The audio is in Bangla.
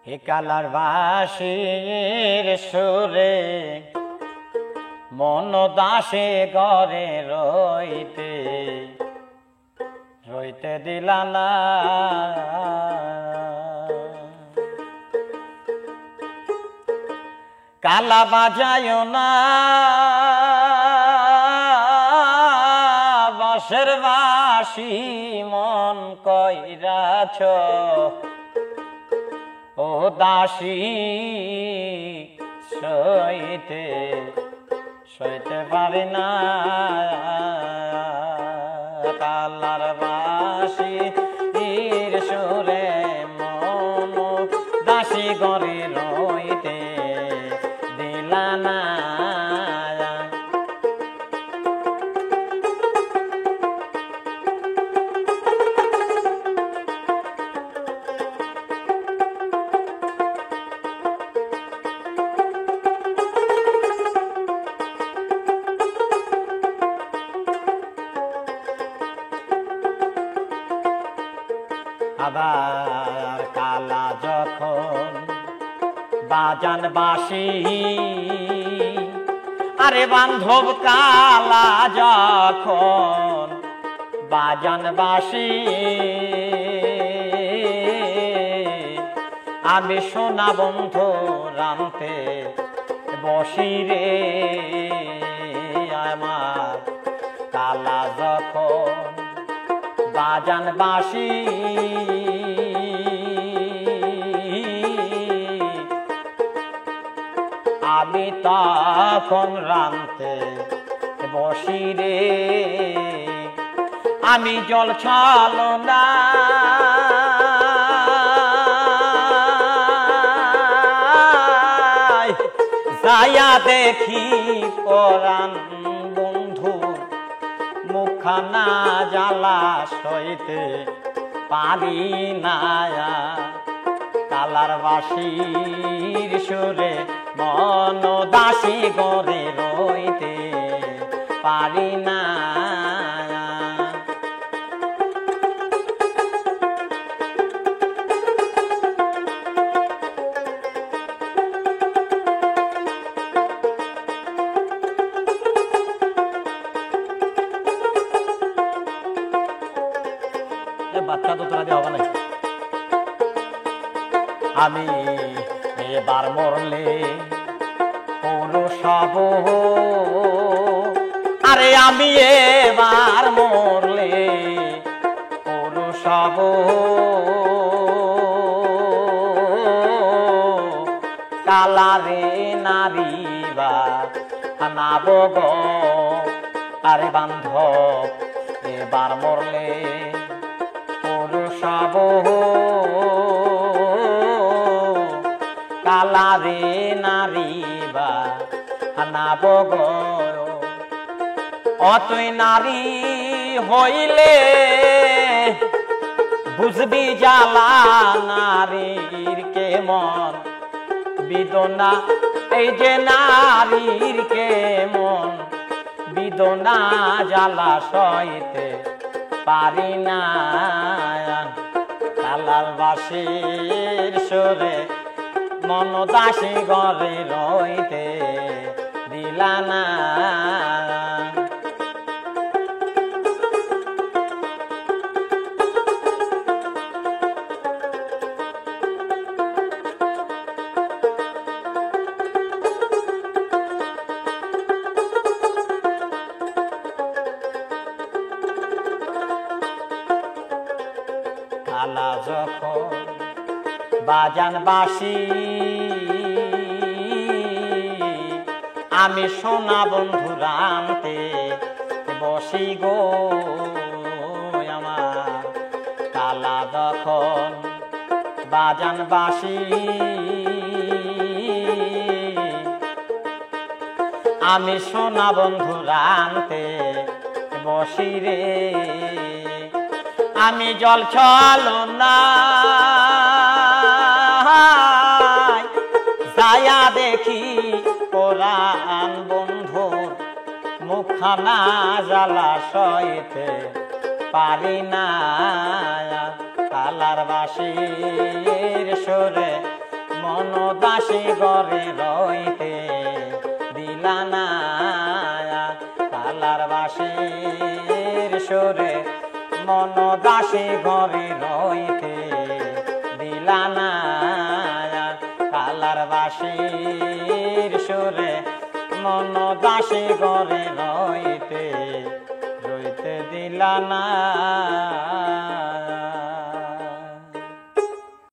হে কালার বাঁশির সুরে মন দাসে ঘরে রইতে রইতে দিলা না। কালা বাজায় না বাঁশের বাঁশি মন কইরাছ ও দাসী সইতে সইতে পারি না। কালার বাঁশির সুরে মন দাসী গরে রইতে দিলা না। আবার কালা যখন বাজান বাঁশি আরে বান্ধব কালা যখন বাজান বাঁশি আমি সোনা বন্ধু রামতে বসি রে। আমার কালা যখন বাজান বাঁশি আমি তখন রামতে বসি রে। আমি জল ছালো না যাইয়া দেখি পরাণ বন্ধু মুখখানা জ্বালা সইতে পারি না। কালার বাঁশির সুরে মন দাসী গরে রইতে পারি না। বাচ্চা তো তোরা দিয়ে হবে না। আমি এবার মরলে পুরুষ হব আরে আমি এবার মরলে পুরুষ হব। কালারে নারী বা নাব গো আরে বান্ধব এবার মরলে পুরুষ হব। কালারে নারী বা নাব গো অতই নারী হইলে বুঝবি জ্বালা নারীর কেমন বিদনা। এই যে নারীর কেমন বিদনা জ্বালা সইতে পারি না। কালার বাঁশির সুরে মন দাসী ঘরে রইতে দিলা না। কালা যখন বাজান বাঁশি আমি সোনা বন্ধু রামতে বসি গো। আমার কালা যখন বাজান বাঁশি আমি সোনা বন্ধু রামতে বসি রে। আমি জল ছলো না যাইয়া দেখি পরাণ বন্ধুর মুখখানা জ্বালা সইতে পারি না। কালার বাঁশির সুরে মন দাসী ঘরে রইতে দিলা না কালার বাঁশির সুরে মন দাসী ঘরে রইতে দিলা না কালার বাঁশির সুরে মন দাসী ঘরে রইতে দিলা না।